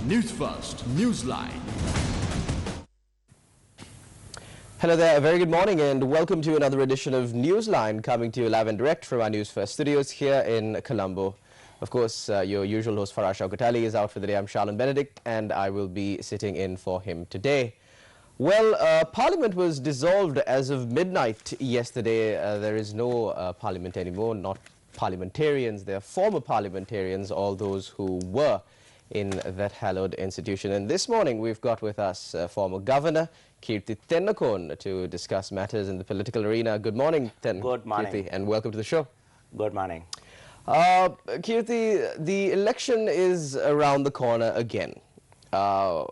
News First, Newsline. Hello there, a very good morning and welcome to another edition of Newsline, coming to you live and direct from our News First studios here in Colombo. Of course, your usual host Farah Shaukat is out for the day. I'm Charlene Benedict and I will be sitting in for him today. Well, Parliament was dissolved as of midnight yesterday. There is no Parliament anymore, not parliamentarians. They are former parliamentarians, all those who were in that hallowed institution. And this morning we've got with us former Governor Kirti Tennakon to discuss matters in the political arena. Good morning, Good morning. Kirti, and welcome to the show. Good morning. Kirti, the election is around the corner again.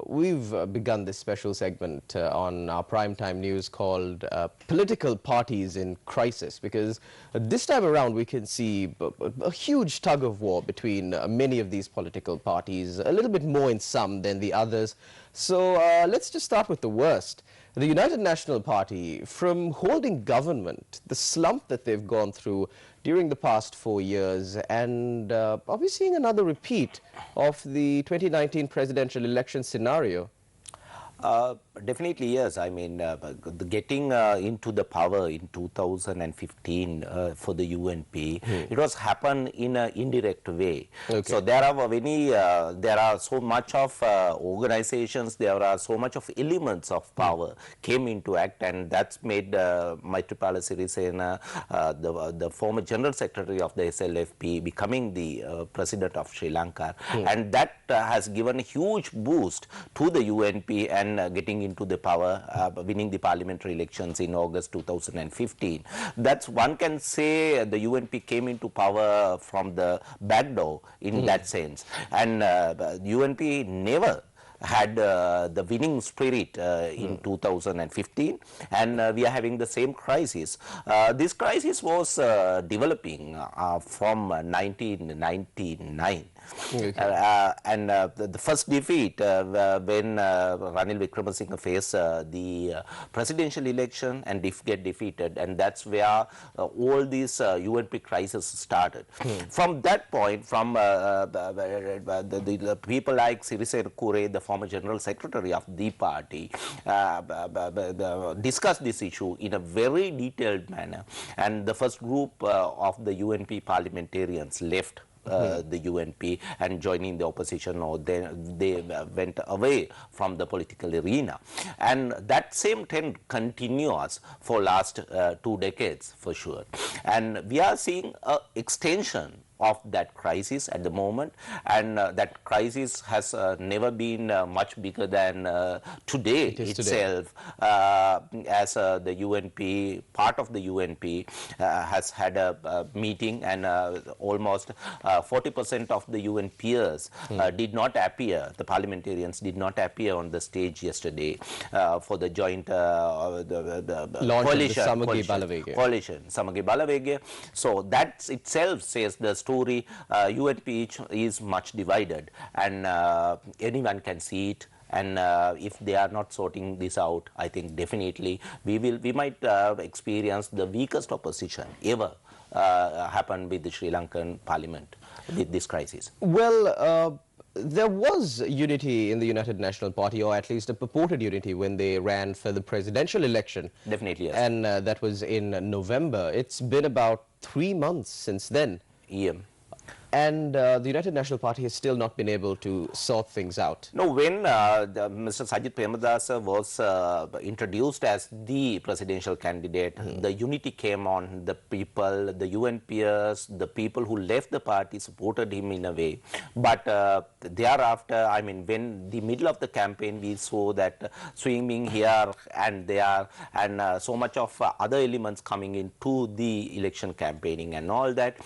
We've begun this special segment on our primetime news called Political Parties in Crisis, because this time around we can see a huge tug of war between many of these political parties, a little bit more in some than the others. So let's just start with the worst. The United National Party, from holding government, the slump that they've gone through during the past 4 years, and are we seeing another repeat of the 2019 presidential election scenario? Definitely, yes. I mean, getting into the power in 2015 for the UNP, it was happened in an indirect way. Okay. So there are so much of organizations, there are so much of elements of power came into act, and that's made Maithripala Sirisena, the former General Secretary of the SLFP, becoming the President of Sri Lanka, and that has given a huge boost to the UNP and getting into the power, winning the parliamentary elections in August 2015. That's, one can say, the UNP came into power from the back door in that sense, and UNP never had the winning spirit in 2015, and we are having the same crisis. This crisis was developing from 1999. Okay. And the first defeat when Ranil Wickremesinghe faced the presidential election and get defeated, and that's where all these UNP crisis started. From that point, from the people like Sirisena Kure, the former General Secretary of the party, discussed this issue in a very detailed manner, and the first group of the UNP parliamentarians left the UNP and joining the opposition, or they went away from the political arena, and that same trend continues for last 2 decades for sure, and we are seeing an extension of that crisis at the moment, and that crisis has never been much bigger than today itself, as the UNP, part of the UNP has had a meeting, and almost 40% of the UNPers did not appear, the parliamentarians did not appear on the stage yesterday for the joint coalition, Samagi Balavege. So that itself says the story. UNP is much divided, and anyone can see it, and if they are not sorting this out, I think definitely we might experience the weakest opposition ever happen with the Sri Lankan parliament with this crisis. Well, there was unity in the United National Party, or at least a purported unity, when they ran for the presidential election. Definitely, yes. And that was in November. It's been about 3 months since then. Yeah. And the United National Party has still not been able to sort things out. No, when Mr. Sajith Premadasa was introduced as the presidential candidate, the unity came on. The people, the UNPers, the people who left the party supported him in a way. But thereafter, I mean, when the middle of the campaign, we saw that swimming here and there, and so much of other elements coming into the election campaigning and all that.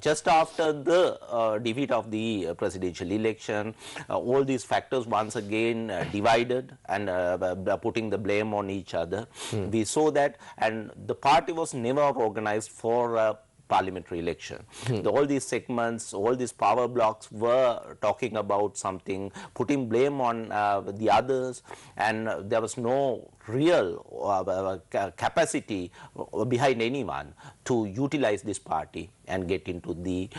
Just after the defeat of the presidential election, all these factors once again divided and putting the blame on each other. We saw that, and the party was never organized for parliamentary election. All these segments, all these power blocks were talking about something, putting blame on the others, and there was no real capacity behind anyone to utilize this party and get into the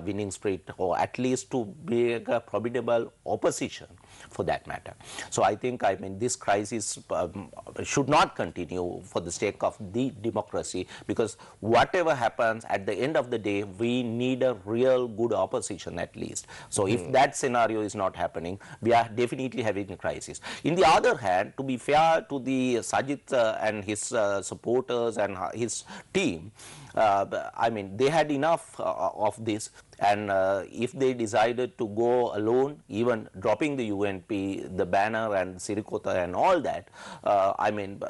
winning streak, or at least to be a formidable opposition for that matter. So I think, I mean, this crisis should not continue for the sake of the democracy, because whatever happens at the end of the day, we need a real good opposition at least. So if that scenario is not happening, we are definitely having a crisis. In the other hand, to be fair to the Sajid and his supporters and his team, I mean, they had enough of this, and if they decided to go alone, even dropping the UNP, the banner and Sirikota and all that, I mean,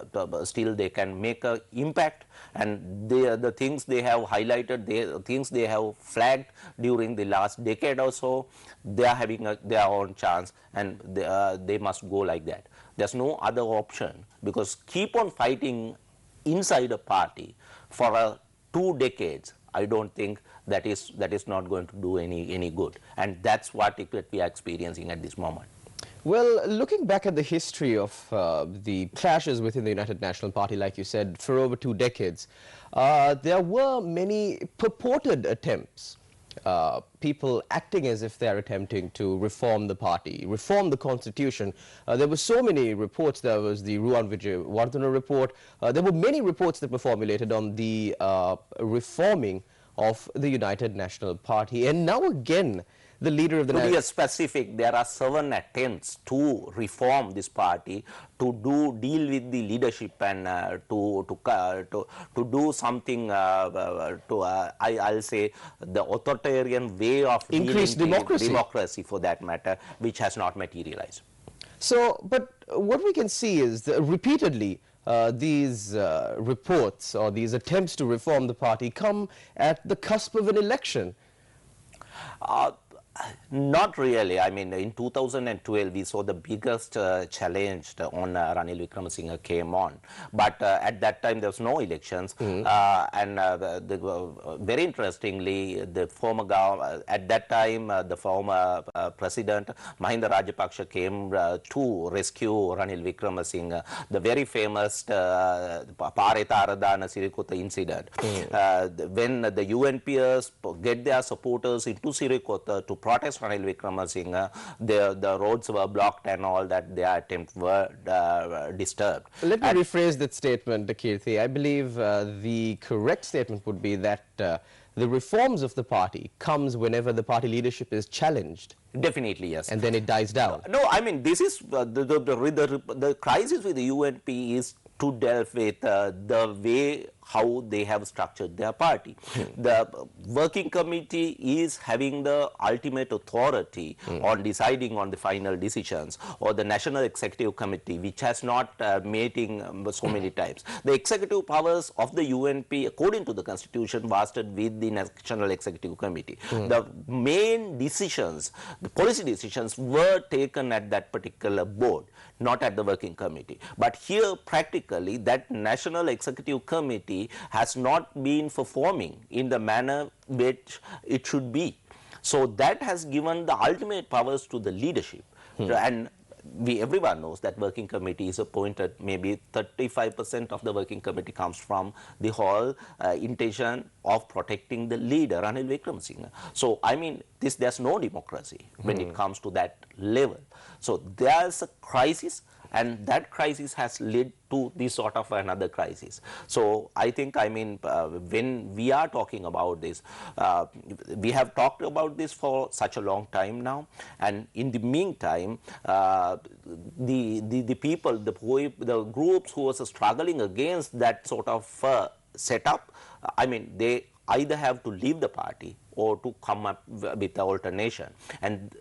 still they can make an impact, and the things they have highlighted, the things they have flagged during the last decade or so, they are having their own chance, and they must go like that. There's no other option, because keep on fighting inside a party for 2 decades, I don't think that is not going to do any good, and that's what we are experiencing at this moment. Well, looking back at the history of the clashes within the United National Party, like you said, for over 2 decades, there were many purported attempts, people acting as if they're attempting to reform the party, reform the constitution. There were so many reports. There was the Ruan Vijayawardena report. There were many reports that were formulated on the reforming of the United National Party. And now again, the leader of the... To be specific, there are 7 attempts to reform this party, to deal with the leadership, and to do something I'll say the authoritarian way of increased democracy for that matter, which has not materialized. So, but what we can see is that repeatedly these reports or these attempts to reform the party come at the cusp of an election. Not really. I mean, in 2012, we saw the biggest challenge on Ranil Wickremesinghe came on. But at that time, there was no elections. And very interestingly, the former at that time, the former president, Mahinda Rajapaksa, came to rescue Ranil Wickremesinghe. The very famous Pareta Aradana Sirikota incident, when the UNPers get their supporters into Sirikota to protest Ranil Wickremesinghe, the roads were blocked and all that, their attempts were disturbed. Let me rephrase that statement, Kirti. I believe the correct statement would be that the reforms of the party comes whenever the party leadership is challenged. Definitely, yes. And then it dies down. No, I mean, this is the crisis with the UNP is to delve with the way how they have structured their party. The working committee is having the ultimate authority on deciding on the final decisions, or the National Executive Committee, which has not meeting so many times. The executive powers of the UNP, according to the Constitution, vested with the National Executive Committee. The main decisions, the policy decisions, were taken at that particular board, not at the working committee. But here, practically, that National Executive Committee has not been performing in the manner which it should be. So that has given the ultimate powers to the leadership. And everyone knows that working committee is appointed, maybe 35% of the working committee comes from the whole intention of protecting the leader, Ranil Wickremesinghe. So, I mean, there's no democracy when it comes to that level. So, there's a crisis, and that crisis has led to this sort of another crisis. So I think, I mean, when we are talking about this, we have talked about this for such a long time now, and in the meantime, the people, the groups who was struggling against that sort of setup, I mean, they either have to leave the party or to come up with the alternation. And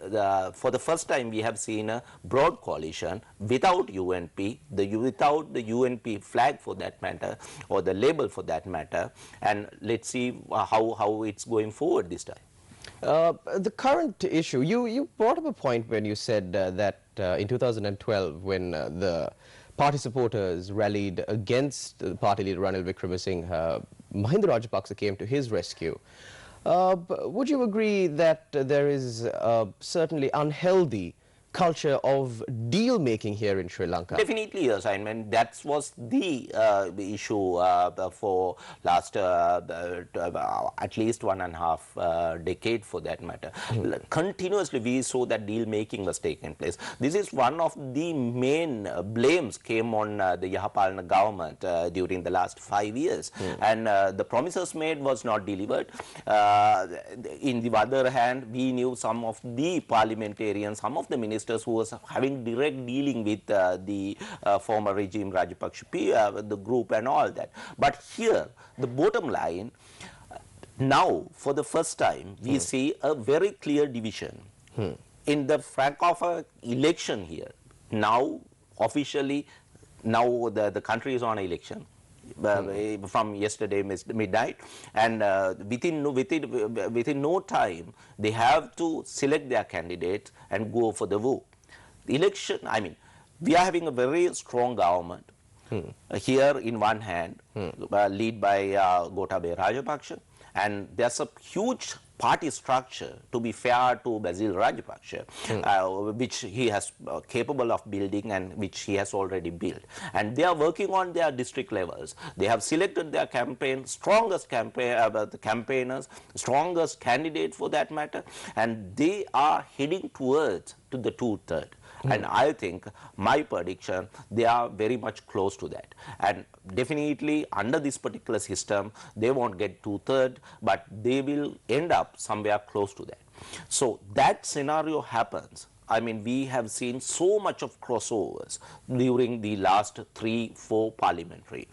for the first time, we have seen a broad coalition without UNP, without the UNP flag for that matter, or the label for that matter. And let's see how it's going forward this time. The current issue, you brought up a point when you said that in 2012, when the party supporters rallied against the party leader Ranil Wickremesinghe, Mahinda Rajapaksa came to his rescue. Would you agree that there is certainly unhealthy culture of deal making here in Sri Lanka? Definitely, yes. I mean, that was the issue for last at least 1.5 decade, for that matter. Continuously, we saw that deal making was taking place. This is one of the main blames came on the Yahapalana government during the last 5 years, and the promises made was not delivered. In the other hand, we knew some of the parliamentarians, some of the ministers who was having direct dealing with the former regime, Rajapaksa, the group and all that. But here, the bottom line, now for the first time, we see a very clear division. In the fact of an election here, now officially, now the country is on election. From yesterday midnight, and within no time they have to select their candidates and go for the vote. The election, I mean, we are having a very strong government here in one hand, led by Gotabaya Rajapaksa, and there's a huge party structure, to be fair to Basil Rajapaksa, which he has capable of building and which he has already built. And they are working on their district levels. They have selected their campaign, strongest campaigners, strongest candidate for that matter, and they are heading towards to the 2/3. And I think, my prediction, they are very much close to that. And definitely, under this particular system, they won't get 2/3, but they will end up somewhere close to that. So that scenario happens. I mean, we have seen so much of crossovers during the last 3-4 parliamentary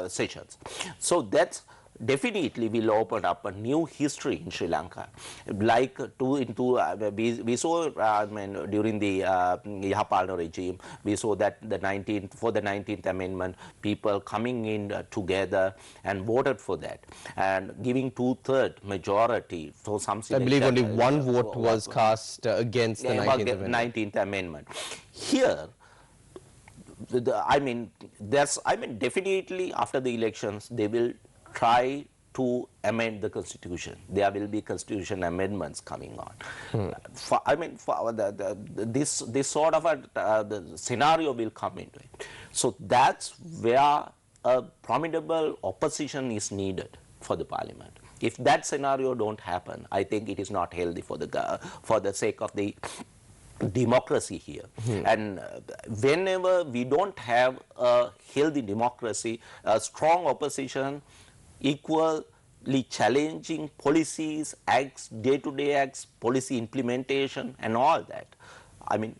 sessions. So that's definitely will open up a new history in Sri Lanka. Like we saw I mean, during the Yahapalana regime, we saw that the 19th Amendment, people coming in together and voted for that and giving 2/3 majority for some. I believe only one vote was cast against the 19th Amendment. Here, I mean, definitely after the elections, they will try to amend the constitution. There will be constitution amendments coming on. This sort of the scenario will come into it. So that's where a formidable opposition is needed for the parliament. If that scenario don't happen, I think it is not healthy for the sake of the democracy here. And whenever we don't have a healthy democracy, a strong opposition, equally challenging policies, acts, day-to-day acts, policy implementation and all that, I mean,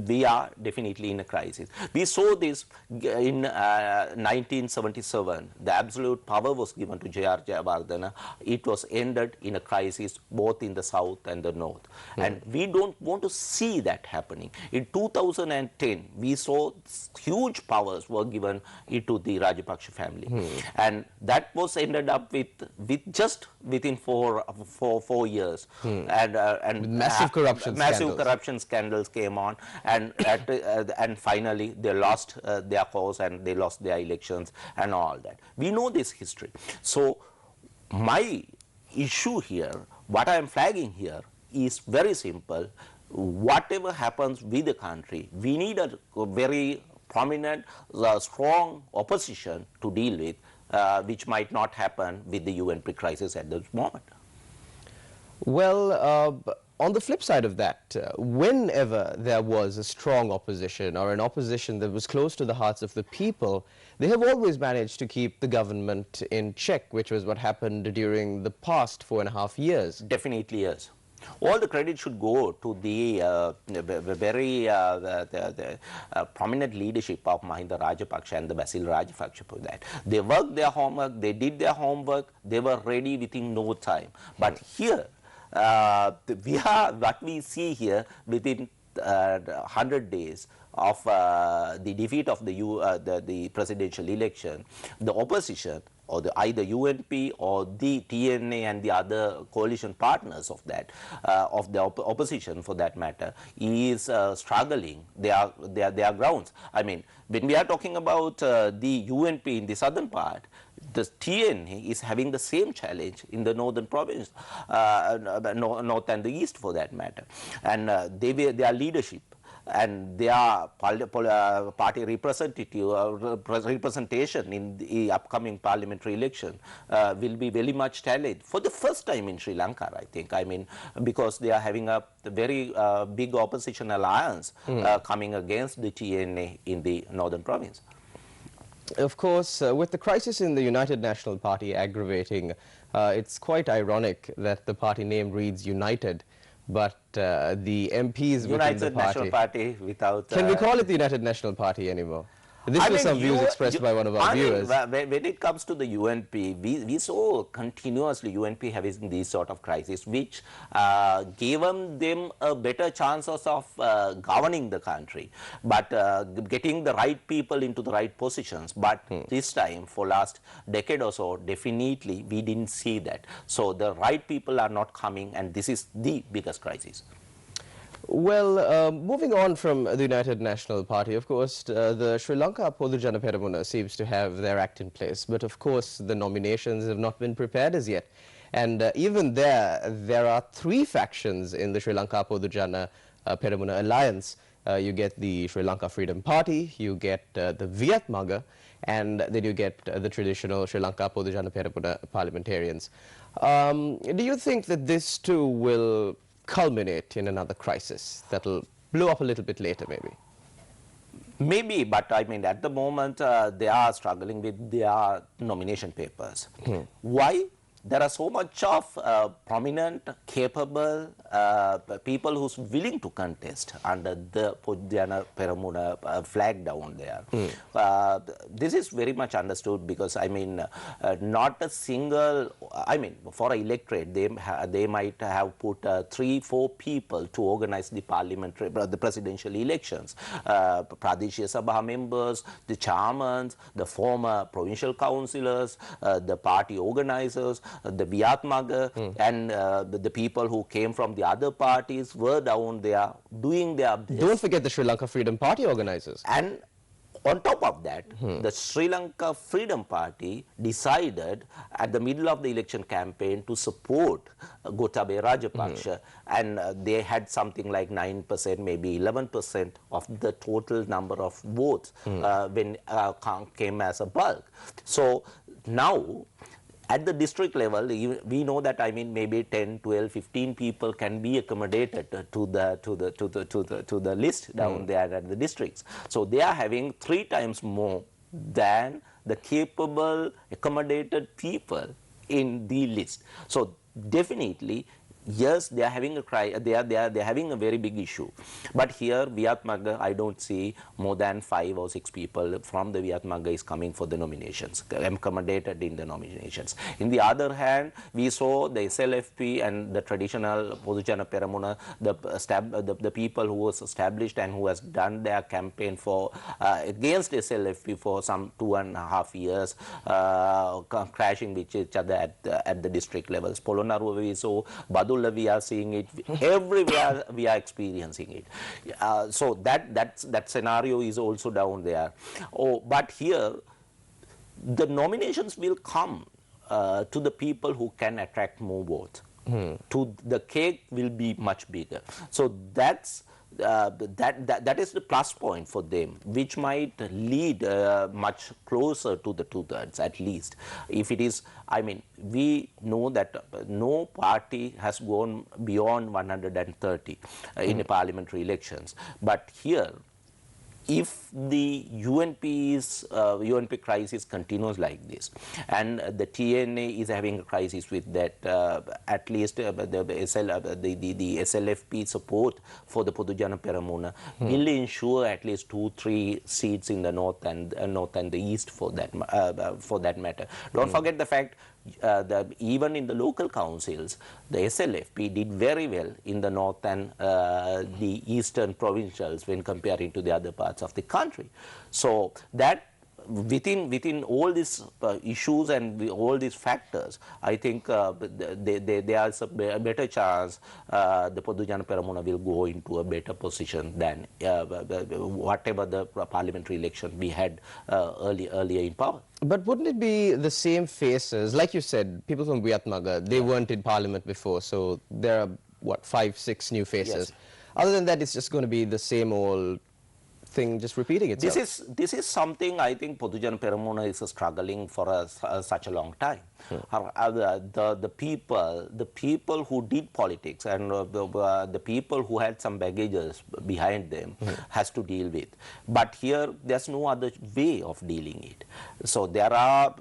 we are definitely in a crisis. We saw this in 1977. The absolute power was given to J.R. Jayawardena. It was ended in a crisis both in the south and the north. And we don't want to see that happening. In 2010, we saw huge powers were given to the Rajapaksa family. And that was ended up with just within four years. And massive corruption scandals came on. And finally they lost their cause and they lost their elections and all that. We know this history. So my issue here, what I am flagging here is very simple. Whatever happens with the country, we need a very prominent, strong opposition to deal with, which might not happen with the UNP crisis at this moment. Well, on the flip side of that, whenever there was a strong opposition or an opposition that was close to the hearts of the people, they have always managed to keep the government in check, which was what happened during the past 4.5 years. Definitely, yes. All the credit should go to the very prominent leadership of Mahinda Rajapaksa and the Basil Rajapaksa for that. They worked their homework, they did their homework, they were ready within no time. But here, what we see here within 100 days of the defeat of the presidential election, the opposition, or either UNP or the TNA and the other coalition partners of that, of the opposition for that matter, is struggling their grounds. I mean, when we are talking about the UNP in the southern part, the TNA is having the same challenge in the northern province, north and the east for that matter, and their leadership and their party representation in the upcoming parliamentary election will be very much challenged for the first time in Sri Lanka, I think. I mean, because they are having a very big opposition alliance coming against the TNA in the northern province. Of course, with the crisis in the United National Party aggravating, it's quite ironic that the party name reads United, but the MPs within the United National Party without... Can we call it the United National Party anymore? This was some views expressed by one of our viewers. When it comes to the UNP, we saw continuously UNP having these sort of crises, which gave them a better chances of governing the country, but getting the right people into the right positions. But this time, for last decade or so, definitely we didn't see that. So the right people are not coming, and this is the biggest crisis. Well, moving on from the United National Party, of course, the Sri Lanka Podujana Peramuna seems to have their act in place. But of course, the nominations have not been prepared as yet. And even there are three factions in the Sri Lanka Podujana Peramuna alliance. You get the Sri Lanka Freedom Party, you get the Vietmaga, and then you get the traditional Sri Lanka Podujana Peramuna parliamentarians. Do you think that this too will culminate in another crisis that will blow up a little bit later, maybe? Maybe, but I mean, at the moment, they are struggling with their nomination papers. Why? There are so much of prominent, capable people who's willing to contest under the Podujana Peramuna flag down there. This is very much understood because, I mean, not a single, I mean, for an electorate, they might have put 3-4 people to organize the parliamentary, the presidential elections. Pradeshia Sabha members, the chairmen, the former provincial councillors, the party organizers, the Vietmaga and the people who came from the other parties were down there doing their best. Don't forget the Sri Lanka Freedom Party organizers. And on top of that, the Sri Lanka Freedom Party decided at the middle of the election campaign to support Gotabaya Rajapaksa, and they had something like 9%, maybe 11% of the total number of votes when came as a bulk. So now, at the district level, we know that, I mean, maybe 10, 12, 15 people can be accommodated to the list down there at the districts. So they are having 3 times more than the capable, accommodated people in the list. So definitely, yes, they are having a they are having a very big issue. But here, Vietmaga, I don't see more than 5 or 6 people from the Vietmaga is coming for the nominations, accommodated in the nominations. In the other hand, we saw the SLFP and the traditional Podujana Peramuna, the people who was established and who has done their campaign for against SLFP for some 2.5 years, crashing with each other at the district levels. Polonnaruwa we saw, we are seeing it everywhere. We are experiencing it. So that scenario is also down there. But here, the nominations will come to the people who can attract more votes. To the cake will be much bigger. So that's that is the plus point for them, which might lead much closer to the 2/3 at least. If it is, I mean, we know that no party has gone beyond 130 in the parliamentary elections, but here, if the UNP crisis continues like this, and the TNA is having a crisis with that, at least the SLFP support for the Podujana Peramuna will ensure at least 2-3 seats in the north and the east for that matter. Don't forget the fact that even in the local councils, the SLFP did very well in the north and the eastern provincials when comparing to the other parts of the country. So that within all these issues and all these factors, I think there is a better chance the Podujana Peramuna will go into a better position than whatever the parliamentary election we had earlier in power. But wouldn't it be the same faces, like you said, people from Vietmaga, they weren't in parliament before, so there are, what, 5, 6 new faces. Yes. Other than that, it's just going to be the same old thing just repeating itself. This is something I think Podujan Peramuna is struggling for such a long time. The people who did politics and the people who had some baggages behind them has to deal with. But here there's no other way of dealing it. So there are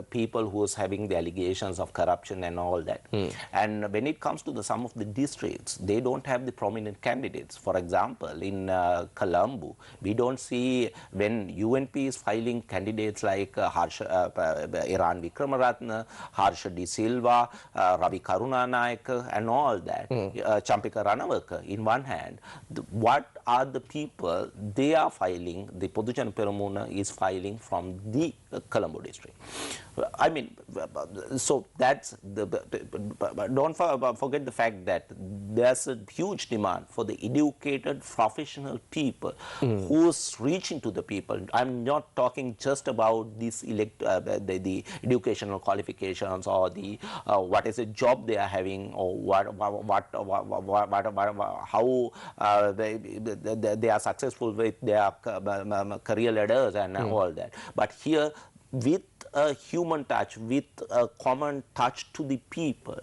people who is having the allegations of corruption and all that. And when it comes to some of the districts, they don't have the prominent candidates. For example, in Colombo, we don't see when UNP is filing candidates like Iran Vikramaratne, Harsha De Silva, Ravi Karunanaike and all that, Champika Ranawaka in one hand. What are the people they are filing? The Podujan Peramuna is filing from the Colombo district. I mean, so that's don't forget the fact that there's a huge demand for the educated professional people who's reaching to the people. I'm not talking just about these the educational qualifications or the what is the job they are having or how they are successful with their career ladders and all that. But here, with a human touch, with a common touch to the people,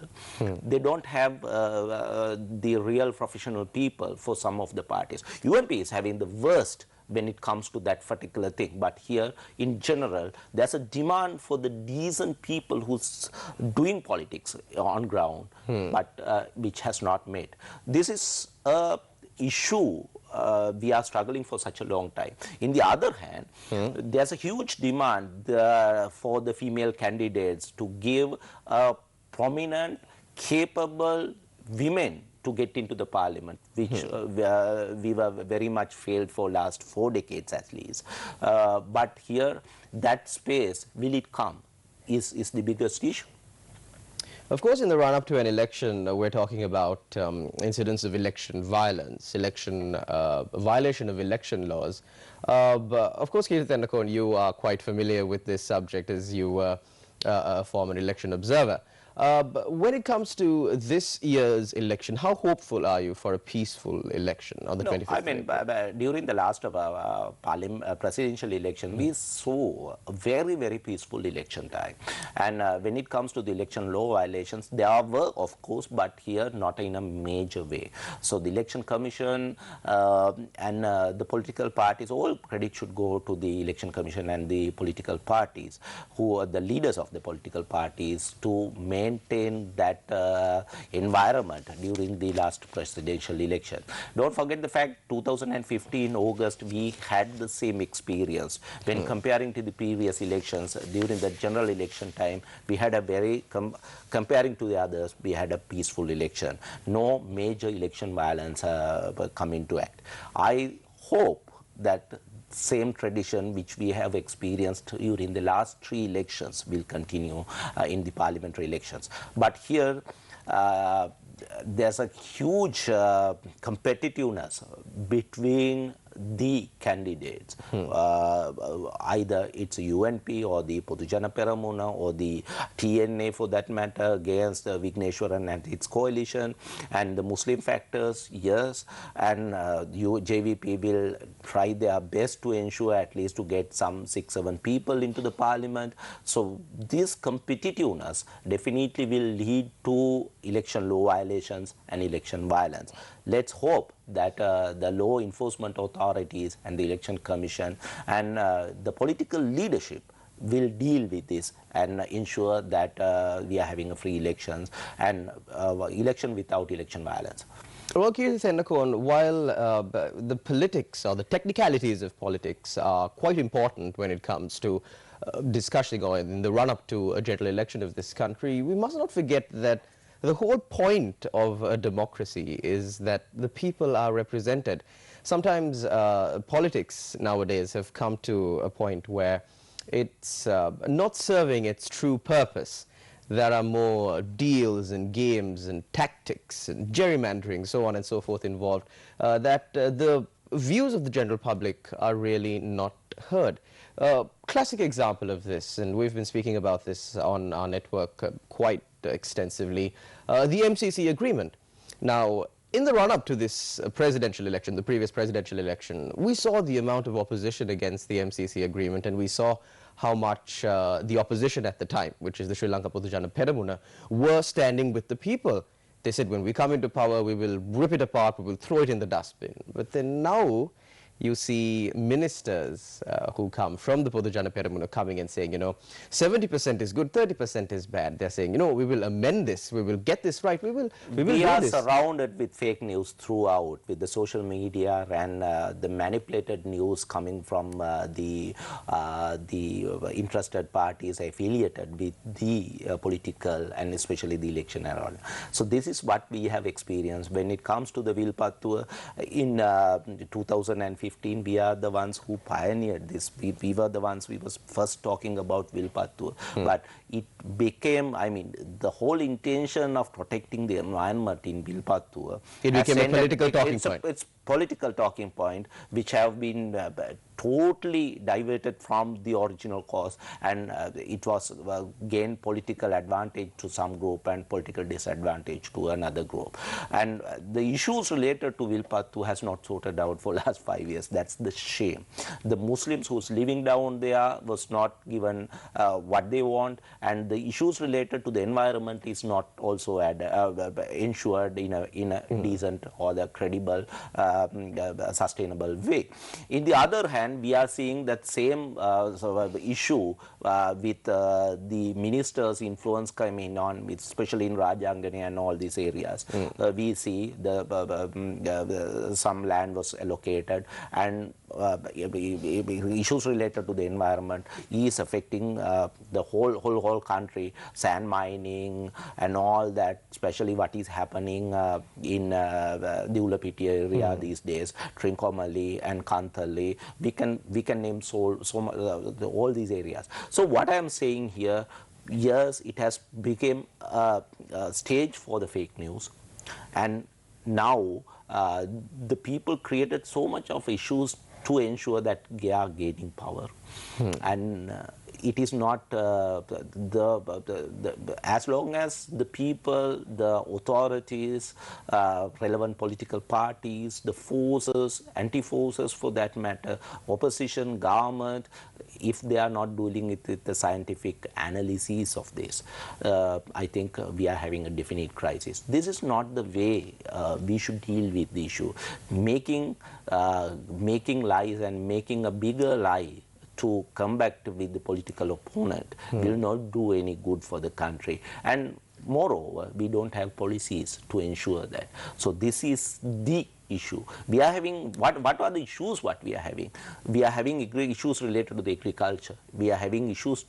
they don't have the real professional people for some of the parties. UMP is having the worst when it comes to that particular thing. But here, in general, there's a demand for the decent people who's doing politics on ground, but which has not made. This is a issue we are struggling for such a long time. In the other hand, there's a huge demand for the female candidates to give prominent, capable women to get into the parliament, which we were very much failed for last 4 decades at least. But here, that space, will it come, is the biggest issue. Of course, in the run-up to an election, we're talking about incidents of election violence, violation of election laws. But of course, Kirti Tendakon, you are quite familiar with this subject as you were a former election observer. But when it comes to this year's election, how hopeful are you for a peaceful election on the 25th? I mean, during the last presidential election, we saw a very, very peaceful election time. And when it comes to the election law violations, there were, of course, but here not in a major way. So the Election Commission and the political parties, all credit should go to the Election Commission and the political parties, who are the leaders of the political parties, to maintain that environment during the last presidential election. Don't forget the fact 2015 August we had the same experience. When comparing to the previous elections, during the general election time, we had a very, comparing to the others, we had a peaceful election. No major election violence come into act. I hope that same tradition which we have experienced during the last 3 elections will continue in the parliamentary elections. But here there's a huge competitiveness between the candidates, either it's UNP or the Podujana Peramuna or the TNA for that matter against Vigneshwaran and its coalition, and the Muslim factors, yes, and JVP will try their best to ensure at least to get some 6-7 people into the parliament. So this competitiveness definitely will lead to election law violations and election violence. Let's hope that the law enforcement authorities and the Election Commission and the political leadership will deal with this and ensure that we are having a free elections and election without election violence. Well, Kirti Tendakon, while the politics or the technicalities of politics are quite important when it comes to discussing or in the run-up to a general election of this country, we must not forget that the whole point of a democracy is that the people are represented. Sometimes politics nowadays have come to a point where it's not serving its true purpose. There are more deals and games and tactics and gerrymandering, so on and so forth involved, that the views of the general public are really not heard. Classic example of this, and we've been speaking about this on our network quite extensively, the MCC agreement. Now, in the run-up to this presidential election, the previous presidential election, we saw the amount of opposition against the MCC agreement, and we saw how much the opposition at the time, which is the Sri Lanka Podujana Peramuna, were standing with the people. They said, when we come into power, we will rip it apart, we will throw it in the dustbin. But then now, you see ministers who come from the Podujana Peramuna coming and saying, 70% is good, 30% is bad. They're saying, we will amend this, we will get this right, we will We do are this. surrounded with fake news throughout, with the social media and the manipulated news coming from the interested parties affiliated with the political and especially the election around. So this is what we have experienced. When it comes to the Wilpath tour in 2015, we are the ones who pioneered this. We were the ones, we was first talking about Wilpath tour. But it became, I mean, the whole intention of protecting the environment in Wilpath tour. It became a political talking point. It's political talking point which have been totally diverted from the original cause, and it was gained political advantage to some group and political disadvantage to another group. And the issues related to Wilpath too has not sorted out for last 5 years. That's the shame. The Muslims who's living down there was not given what they want, and the issues related to the environment is not also ensured in a decent or the credible sustainable way. In the other hand, we are seeing that same issue with the ministers' influence coming on, especially in Rajangani and all these areas. We see some land was allocated, and issues related to the environment is affecting the whole country. Sand mining and all that, especially what is happening in the Ulapiti area these days, Trincomalee and Kanthalli. We can name all these areas. So what I am saying here, yes, it has become a stage for the fake news, and now the people created so much of issues to ensure that they are gaining power, and it is not as long as the people, the authorities, relevant political parties, the forces, anti-forces for that matter, opposition, government, if they are not dealing with the scientific analysis of this, I think we are having a definite crisis. This is not the way we should deal with the issue. Making lies and making a bigger lie to come back with the political opponent will not do any good for the country. And moreover, we don't have policies to ensure that. So this is the issue. We are having, what are the issues what we are having? We are having issues related to the agriculture. We are having issues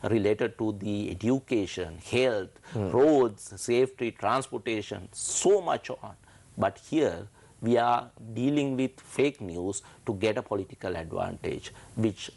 related to the education, health, roads, safety, transportation, so much on. But here, we are dealing with fake news to get a political advantage, which